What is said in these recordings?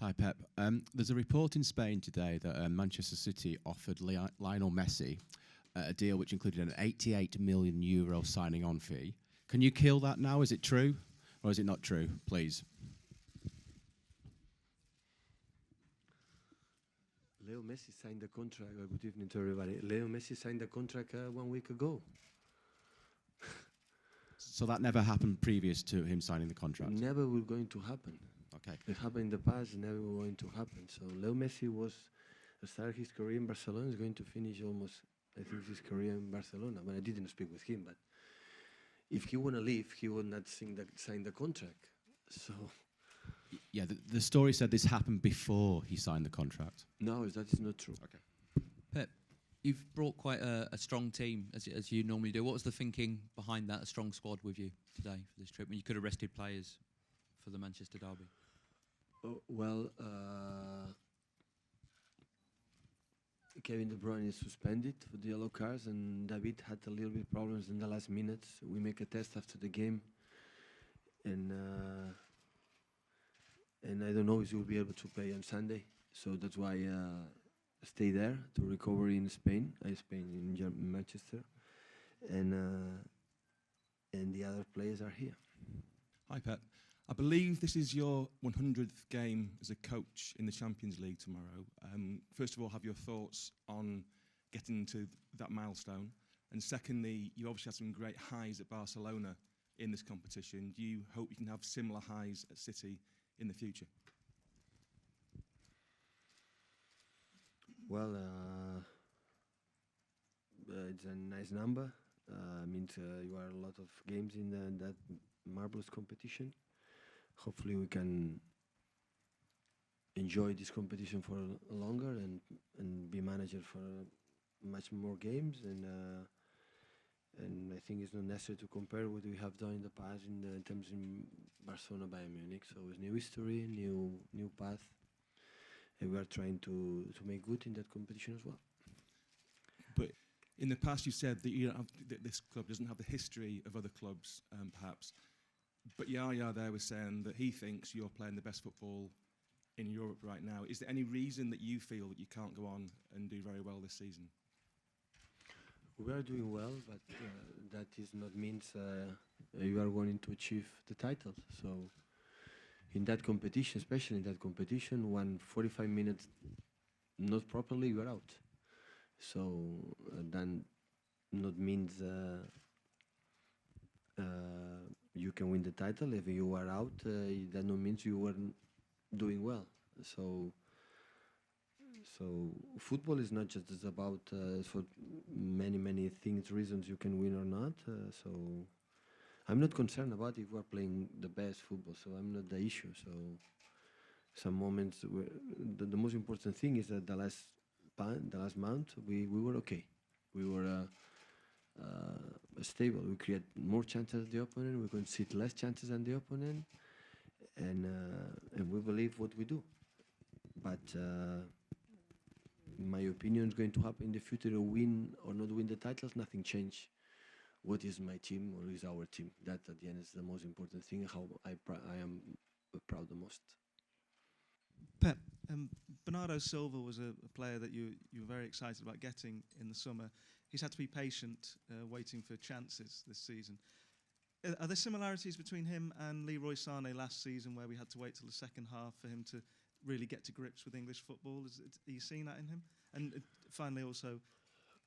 Hi, Pep. There's a report in Spain today that Manchester City offered Lionel Messi a deal which included an €88 million signing on fee. Can you kill that now? Is it true or is it not true? Please. Leo Messi signed the contract. Good evening to everybody. Leo Messi signed the contract 1 week ago. So that never happened previous to him signing the contract? Never will going to happen. Okay. It happened in the past, never going to happen. So Leo Messi started his career in Barcelona. He's going to finish almost, I think, his career in Barcelona. But I didn't speak with him. But if he want to leave, he would not sign the contract. So. Yeah, the story said this happened before he signed the contract. No, that is not true. Okay. Pep, you've brought quite a strong team, as you normally do. What was the thinking behind that, a strong squad with you today for this trip, when you could have rested players for the Manchester derby? Well, Kevin De Bruyne is suspended for the yellow cards, and David had a little bit problems in the last minutes. We make a test after the game, and I don't know if he will be able to play on Sunday. So that's why I stay there to recover in Spain. In Manchester, and the other players are here. Hi, Pep. I believe this is your 100th game as a coach in the Champions League tomorrow. First of all, have your thoughts on getting to that milestone? And secondly, you obviously had some great highs at Barcelona in this competition. Do you hope you can have similar highs at City in the future? Well, it's a nice number. Means you are a lot of games in that marvelous competition. Hopefully we can enjoy this competition for longer and be manager for much more games, and I think it's not necessary to compare what we have done in the past in terms in Barcelona, Bayern Munich. So it's new history, new path, and we are trying to make good in that competition as well. But in the past, you said that this club doesn't have the history of other clubs, perhaps. But Yaya there was saying that he thinks you're playing the best football in Europe right now. Is there any reason that you feel that you can't go on and do very well this season? We are doing well, but that is not means you are going to achieve the titles. So in that competition, especially in that competition, when 45 minutes not properly, you are out. So then not means you can win the title. If you are out, that no means you weren't doing well. So football is not just about for many things, reasons you can win or not. So I'm not concerned about if we're playing the best football. So I'm not the issue. So some moments, the most important thing is that the last month we were okay. We were stable. We create more chances than the opponent. We concede less chances than the opponent, and we believe what we do. But in my opinion, is going to happen in the future. To win or not win the titles, nothing change. What is my team or is our team? That at the end is the most important thing. How I am proud the most. Pep, Bernardo Silva was a player that you were very excited about getting in the summer. He's had to be patient, waiting for chances this season. Are there similarities between him and Leroy Sané last season, where we had to wait till the second half for him to really get to grips with English football? Are you seeing that in him? And finally, also,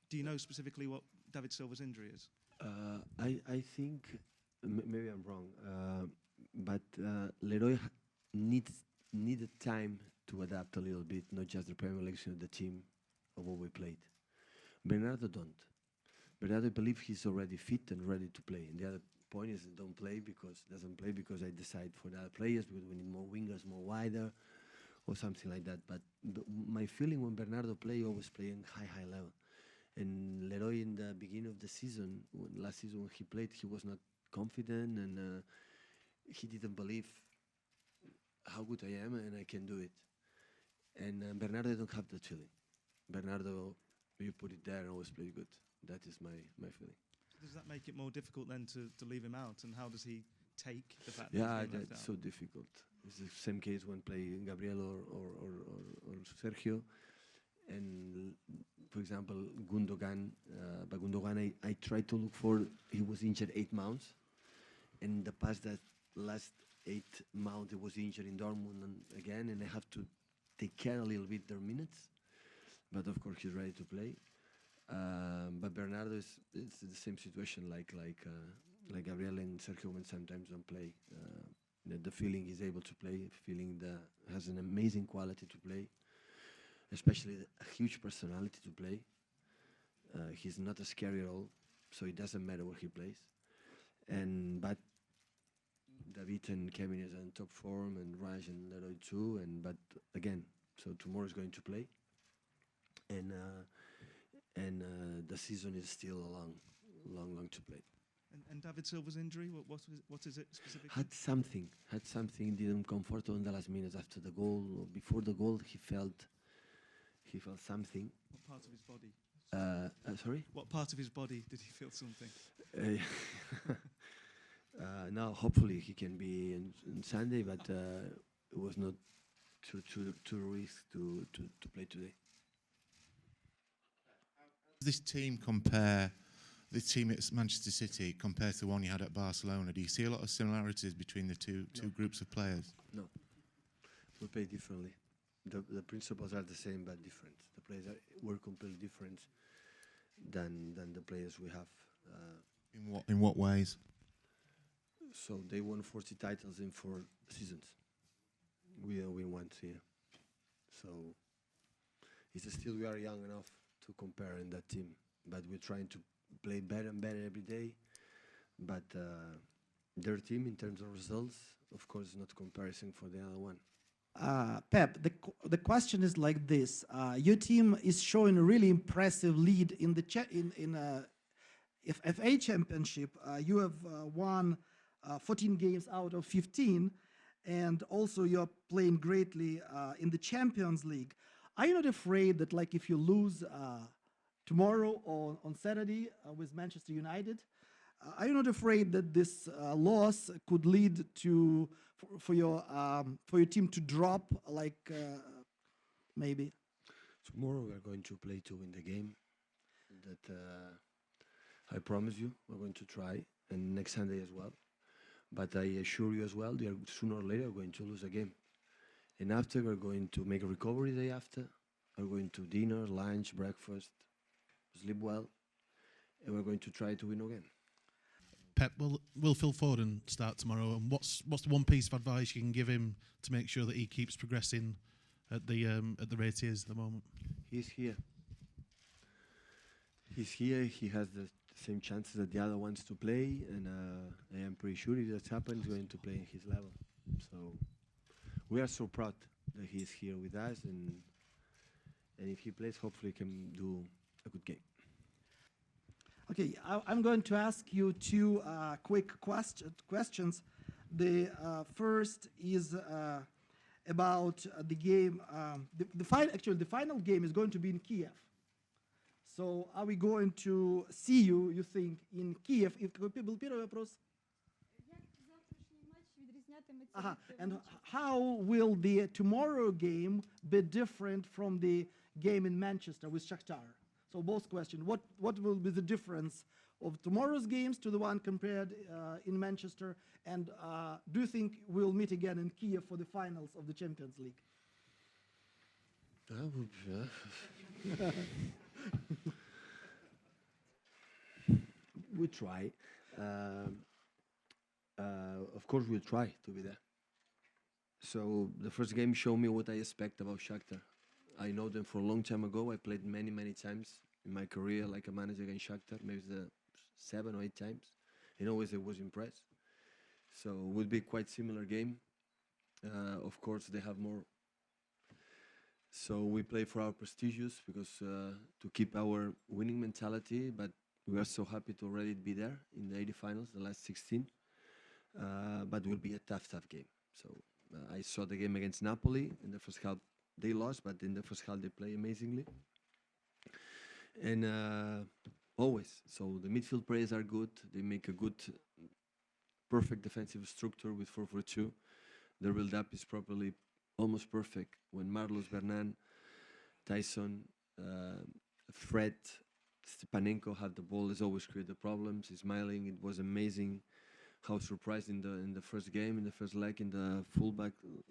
do you know specifically what David Silva's injury is? I think, maybe I'm wrong, but Leroy needed time to adapt a little bit, not just the Premier League, of the team of what we played. Bernardo don't. Bernardo believe he's already fit and ready to play. And the other point is doesn't play because I decide for the other players, because we need more wingers, more wider, or something like that. But my feeling when Bernardo play, always playing high level. And Leroy in the beginning of the season, last season when he played, he was not confident, and he didn't believe how good I am and I can do it. And Bernardo don't have that feeling. Bernardo, you put it there and always play good. That is my feeling. Does that make it more difficult then to leave him out? And how does he take the fact that Yeah, he's being left that's out? so difficult. It's the same case when play Gabriel or Sergio. And for example, Gundogan, but Gundogan, I tried to look for, he was injured 8 months. And the past that last 8 months, he was injured in Dortmund and again, and I have to take care a little bit their minutes. But of course, he's ready to play. But Bernardo is it's the same situation like Gabriel and Sergio when sometimes don't play. The feeling he's able to play, feeling that has an amazing quality to play, especially a huge personality to play. He's not a scary at all, so it doesn't matter where he plays. But David and Kevin is in top form, and Raj and Leroy too. But again, so tomorrow is going to play, and the season is still a long to play. And David Silva's injury, what is it specifically? Had something didn't comfortable in the last minutes after the goal. Or before the goal, he felt something. What part of his body? Sorry. What part of his body did he feel something? Now, hopefully, he can be on Sunday, but it was not too risk to play today. This team compare, the team at Manchester City compared to the one you had at Barcelona? Do you see a lot of similarities between the two groups of players? No, we play differently. The principles are the same but different. The players were completely different than the players we have. In what ways? So they won 40 titles in 4 seasons. We win once here. So it's still we are young enough to compare in that team, but we're trying to play better and better every day. But their team, in terms of results, of course, is not comparison for the other one. Pep, the question is like this: your team is showing a really impressive lead in the FA Championship. You have won 14 games out of 15, and also you're playing greatly in the Champions League. Are you not afraid that, like, if you lose tomorrow or on Saturday with Manchester United, are you not afraid that this loss could lead to for your team to drop, like maybe? Tomorrow we are going to play to win the game. That I promise you, we're going to try, and next Sunday as well. But I assure you as well, they are sooner or later going to lose a game. And after, we're going to make a recovery day after. We're going to dinner, lunch, breakfast, sleep well, and we're going to try to win again. Pep, will Phil Foden start tomorrow? And what's the one piece of advice you can give him to make sure that he keeps progressing at the rate he is at the moment? He's here. He's here. He has the same chances that the other ones to play, and I am pretty sure if that happens, he's going to play in his level. So we are so proud that he's here with us, and if he plays, hopefully he can do a good game. Okay, I'm going to ask you 2 quick questions. The first is about the game. The final game is going to be in Kiev. So are we going to see you think, in Kiev? If был первый вопрос. And how will the tomorrow game be different from the game in Manchester with Shakhtar? So both questions. What will be the difference of tomorrow's games to the one compared in Manchester? And do you think we'll meet again in Kiev for the finals of the Champions League? We try. Of course, we'll try to be there. So the first game showed me what I expect about Shakhtar. I know them for a long time ago. I played many times in my career like a manager against Shakhtar, maybe 7 or 8 times. And always I was impressed. So it would be quite similar game. Of course, they have more. So we play for our prestigious because to keep our winning mentality, but we are so happy to already be there in the 80 finals, the last 16. But it will be a tough game. So I saw the game against Napoli in the first half. They lost, but in the first half they play amazingly. And always, so the midfield players are good. They make a good, perfect defensive structure with 4-4-2. the build-up is probably almost perfect. When Marlos, Bernan, Tyson, Fred, Stepanenko have the ball, it's always create the problems. He's smiling. It was amazing how surprised in the first game, in the first leg, in the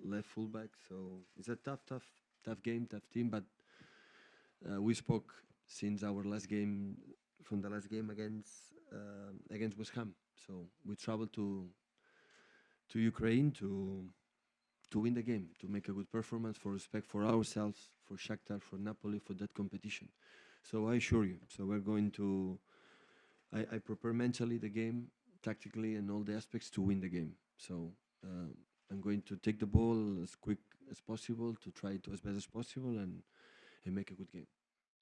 left fullback. So it's a tough game, tough team. But we spoke since our last game, from the last game against West Ham. So we traveled to Ukraine to win the game, to make a good performance, for respect for ourselves, for Shakhtar, for Napoli, for that competition. So I assure you, so we're going to, I prepare mentally the game, tactically and all the aspects to win the game. So I'm going to take the ball as quick as possible, to try it as best as possible and make a good game.